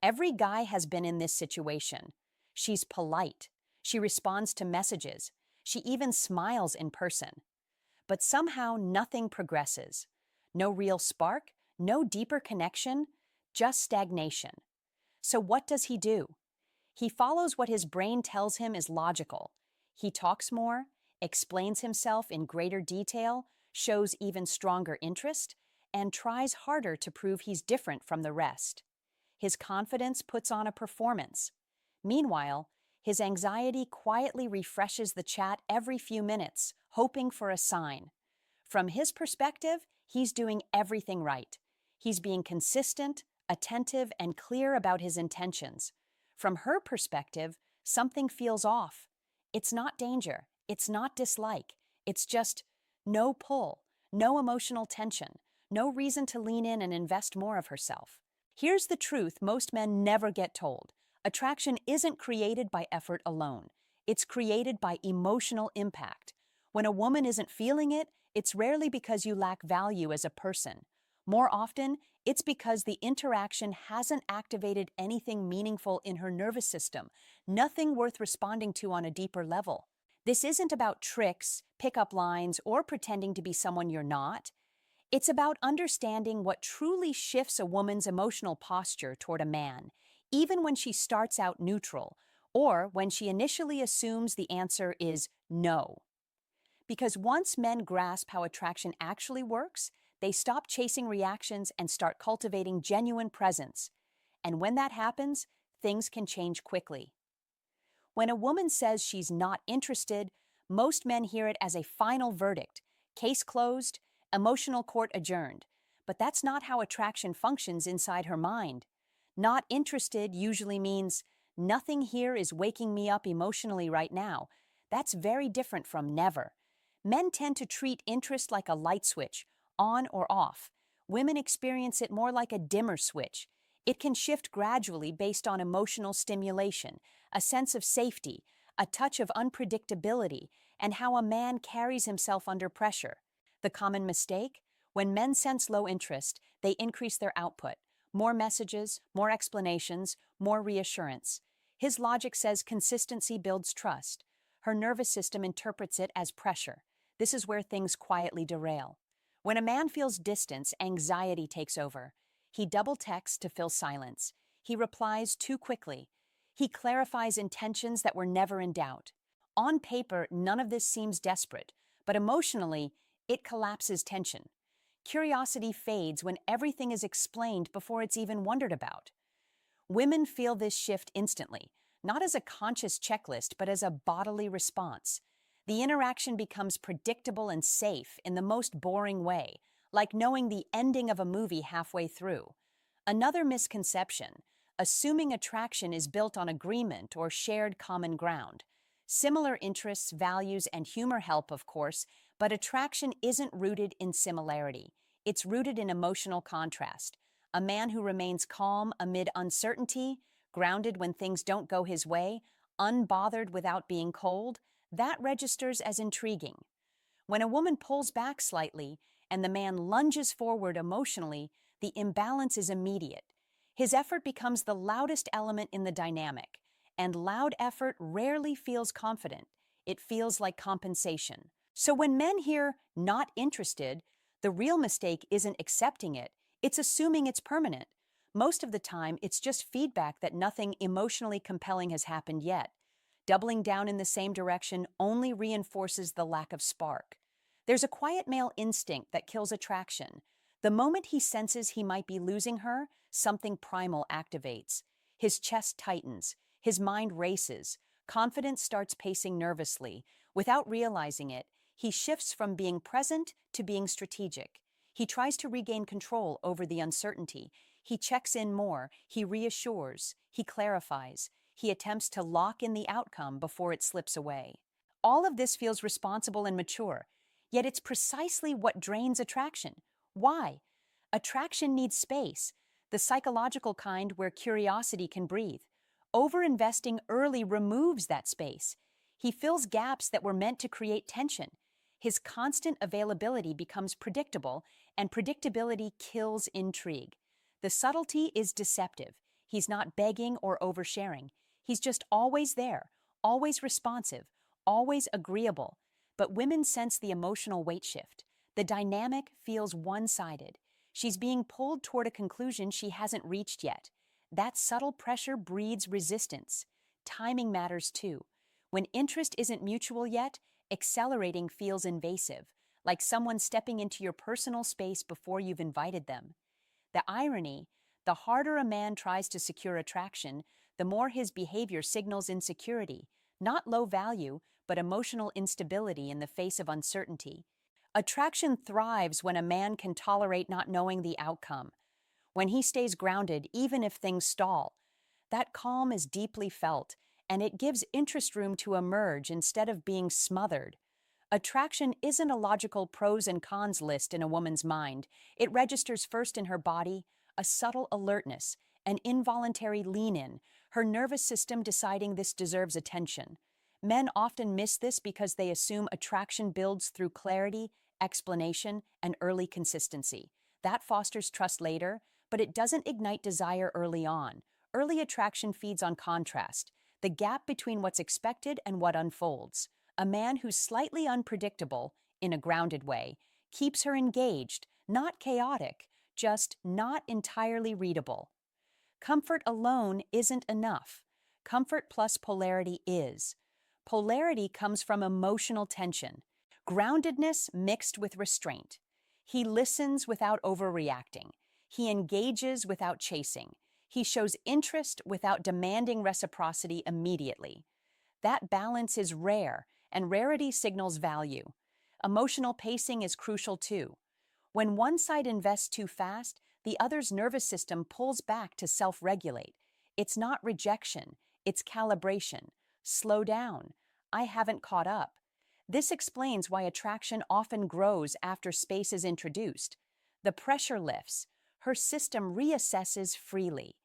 Every guy has been in this situation. She's polite. She responds to messages. She even smiles in person. But somehow nothing progresses. No real spark, no deeper connection, just stagnation. So what does he do? He follows what his brain tells him is logical. He talks more, explains himself in greater detail, shows even stronger interest, and tries harder to prove he's different from the rest. His confidence puts on a performance. Meanwhile, his anxiety quietly refreshes the chat every few minutes, hoping for a sign. From his perspective, he's doing everything right. He's being consistent, attentive, and clear about his intentions. From her perspective, something feels off. It's not danger. It's not dislike. It's just no pull, no emotional tension, no reason to lean in and invest more of herself. Here's the truth most men never get told. Attraction isn't created by effort alone. It's created by emotional impact. When a woman isn't feeling it, it's rarely because you lack value as a person. More often, it's because the interaction hasn't activated anything meaningful in her nervous system, nothing worth responding to on a deeper level. This isn't about tricks, pickup lines, or pretending to be someone you're not. It's about understanding what truly shifts a woman's emotional posture toward a man, even when she starts out neutral, or when she initially assumes the answer is no. Because once men grasp how attraction actually works, they stop chasing reactions and start cultivating genuine presence. And when that happens, things can change quickly. When a woman says she's not interested, most men hear it as a final verdict, case closed, emotional court adjourned. But that's not how attraction functions inside her mind. Not interested usually means nothing here is waking me up emotionally right now. That's very different from never. Men tend to treat interest like a light switch, on or off. Women experience it more like a dimmer switch. It can shift gradually based on emotional stimulation, a sense of safety, a touch of unpredictability, and how a man carries himself under pressure. The common mistake? When men sense low interest, they increase their output. More messages, more explanations, more reassurance. His logic says consistency builds trust. Her nervous system interprets it as pressure. This is where things quietly derail. When a man feels distance, anxiety takes over. He double texts to fill silence. He replies too quickly. He clarifies intentions that were never in doubt. On paper, none of this seems desperate, but emotionally, it collapses tension. Curiosity fades when everything is explained before it's even wondered about. Women feel this shift instantly, not as a conscious checklist, but as a bodily response. The interaction becomes predictable and safe in the most boring way, like knowing the ending of a movie halfway through. Another misconception: assuming attraction is built on agreement or shared common ground. Similar interests, values, and humor help, of course, but attraction isn't rooted in similarity. It's rooted in emotional contrast. A man who remains calm amid uncertainty, grounded when things don't go his way, unbothered without being cold, that registers as intriguing. When a woman pulls back slightly and the man lunges forward emotionally, the imbalance is immediate. His effort becomes the loudest element in the dynamic, and loud effort rarely feels confident. It feels like compensation. So when men hear "not interested," the real mistake isn't accepting it, it's assuming it's permanent. Most of the time, it's just feedback that nothing emotionally compelling has happened yet. Doubling down in the same direction only reinforces the lack of spark. There's a quiet male instinct that kills attraction. The moment he senses he might be losing her, something primal activates. His chest tightens, his mind races, confidence starts pacing nervously. Without realizing it, he shifts from being present to being strategic. He tries to regain control over the uncertainty. He checks in more, he reassures, he clarifies. He attempts to lock in the outcome before it slips away. All of this feels responsible and mature, yet it's precisely what drains attraction. Why? Attraction needs space, the psychological kind where curiosity can breathe. Overinvesting early removes that space. He fills gaps that were meant to create tension. His constant availability becomes predictable, and predictability kills intrigue. The subtlety is deceptive. He's not begging or oversharing. He's just always there, always responsive, always agreeable. But women sense the emotional weight shift. The dynamic feels one-sided. She's being pulled toward a conclusion she hasn't reached yet. That subtle pressure breeds resistance. Timing matters too. When interest isn't mutual yet, accelerating feels invasive, like someone stepping into your personal space before you've invited them. The irony, the harder a man tries to secure attraction, the more his behavior signals insecurity, not low value, but emotional instability in the face of uncertainty. Attraction thrives when a man can tolerate not knowing the outcome, when he stays grounded even if things stall. That calm is deeply felt, and it gives interest room to emerge instead of being smothered. Attraction isn't a logical pros and cons list in a woman's mind. It registers first in her body, a subtle alertness, an involuntary lean-in, her nervous system deciding this deserves attention. Men often miss this because they assume attraction builds through clarity, explanation, and early consistency. That fosters trust later, but it doesn't ignite desire early on. Early attraction feeds on contrast, the gap between what's expected and what unfolds. A man who's slightly unpredictable, in a grounded way, keeps her engaged, not chaotic, just not entirely readable. Comfort alone isn't enough. Comfort plus polarity is. Polarity comes from emotional tension, groundedness mixed with restraint. He listens without overreacting. He engages without chasing. He shows interest without demanding reciprocity immediately. That balance is rare, and rarity signals value. Emotional pacing is crucial too. When one side invests too fast, the other's nervous system pulls back to self-regulate. It's not rejection, it's calibration. Slow down. I haven't caught up. This explains why attraction often grows after space is introduced. The pressure lifts. Her system reassesses freely.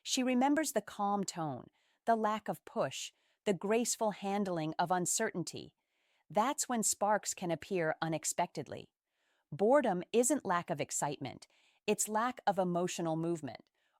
She remembers the calm tone, the lack of push, the graceful handling of uncertainty. That's when sparks can appear unexpectedly. Boredom isn't lack of excitement, it's lack of emotional movement.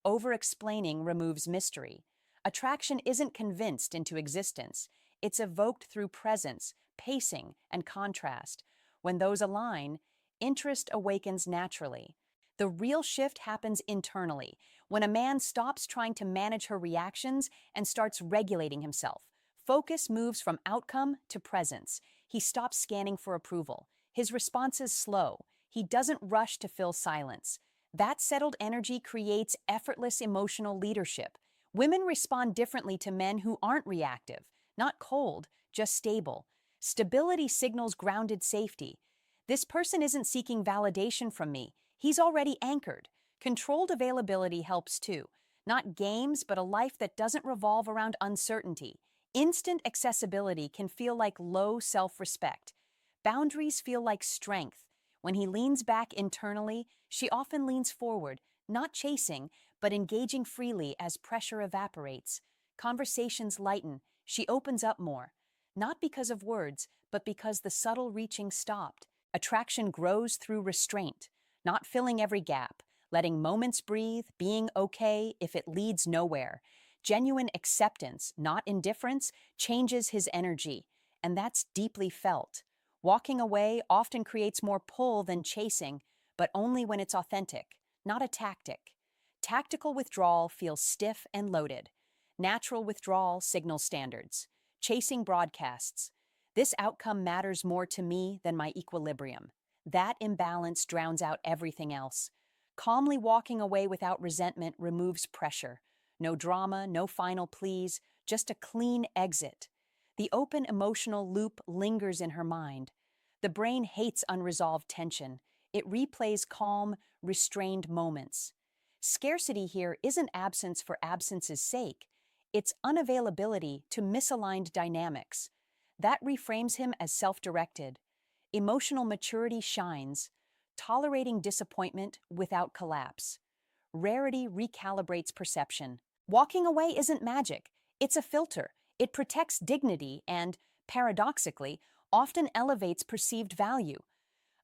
Over-explaining removes mystery. Attraction isn't convinced into existence, it's evoked through presence, pacing, and contrast. When those align, interest awakens naturally. The real shift happens internally, when a man stops trying to manage her reactions and starts regulating himself. Focus moves from outcome to presence. He stops scanning for approval. His response is slow. He doesn't rush to fill silence. That settled energy creates effortless emotional leadership. Women respond differently to men who aren't reactive, not cold, just stable. Stability signals grounded safety. This person isn't seeking validation from me. He's already anchored. Controlled availability helps too. Not games, but a life that doesn't revolve around uncertainty. Instant accessibility can feel like low self-respect. Boundaries feel like strength. When he leans back internally, she often leans forward, not chasing, but engaging freely as pressure evaporates. Conversations lighten. She opens up more. Not because of words, but because the subtle reaching stopped. Attraction grows through restraint, not filling every gap, letting moments breathe, being okay if it leads nowhere. Genuine acceptance, not indifference, changes his energy, and that's deeply felt. Walking away often creates more pull than chasing, but only when it's authentic, not a tactic. Tactical withdrawal feels stiff and loaded. Natural withdrawal signals standards. Chasing broadcasts. This outcome matters more to me than my equilibrium. That imbalance drowns out everything else. Calmly walking away without resentment removes pressure. No drama, no final pleas, just a clean exit. The open emotional loop lingers in her mind. The brain hates unresolved tension. It replays calm, restrained moments. Scarcity here isn't absence for absence's sake. It's unavailability to misaligned dynamics. That reframes him as self-directed. Emotional maturity shines, tolerating disappointment without collapse. Rarity recalibrates perception. Walking away isn't magic. It's a filter. It protects dignity and, paradoxically, often elevates perceived value.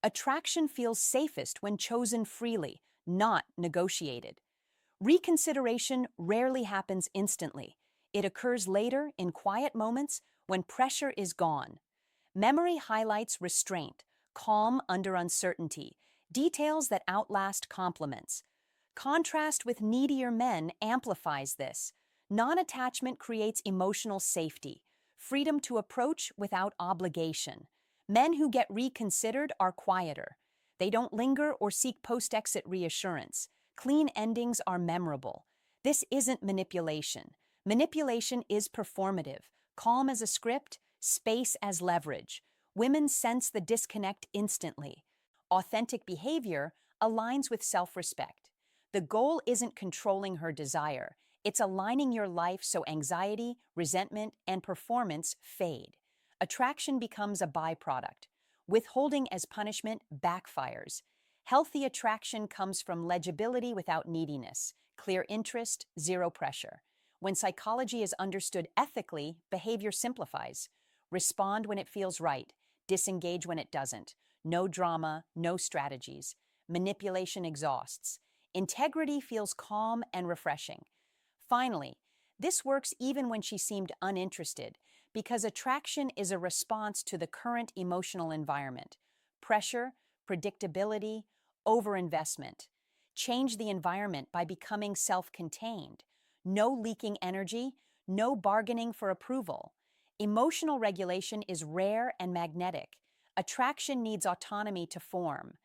Attraction feels safest when chosen freely, not negotiated. Reconsideration rarely happens instantly. It occurs later in quiet moments when pressure is gone. Memory highlights restraint, calm under uncertainty, details that outlast compliments. Contrast with needier men amplifies this. Non-attachment creates emotional safety, freedom to approach without obligation. Men who get reconsidered are quieter. They don't linger or seek post-exit reassurance. Clean endings are memorable. This isn't manipulation. Manipulation is performative, calm as a script, space as leverage. Women sense the disconnect instantly. Authentic behavior aligns with self-respect. The goal isn't controlling her desire. It's aligning your life so anxiety, resentment, and performance fade. Attraction becomes a byproduct. Withholding as punishment backfires. Healthy attraction comes from legibility without neediness, clear interest, zero pressure. When psychology is understood ethically, behavior simplifies. Respond when it feels right, disengage when it doesn't. No drama, no strategies. Manipulation exhausts. Integrity feels calm and refreshing. Finally, this works even when she seemed uninterested, because attraction is a response to the current emotional environment. Pressure, predictability, overinvestment. Change the environment by becoming self-contained. No leaking energy, no bargaining for approval. Emotional regulation is rare and magnetic. Attraction needs autonomy to form.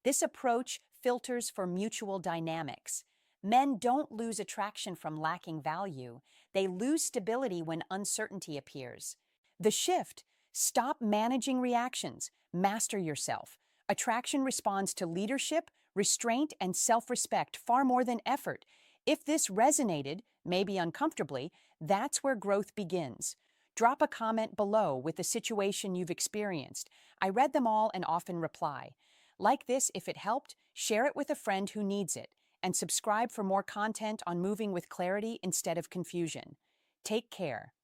This approach filters for mutual dynamics. Men don't lose attraction from lacking value. They lose stability when uncertainty appears. The shift: stop managing reactions, master yourself. Attraction responds to leadership, restraint, and self-respect far more than effort. If this resonated, maybe uncomfortably, that's where growth begins. Drop a comment below with the situation you've experienced. I read them all and often reply. Like this if it helped, share it with a friend who needs it, and subscribe for more content on moving with clarity instead of confusion. Take care.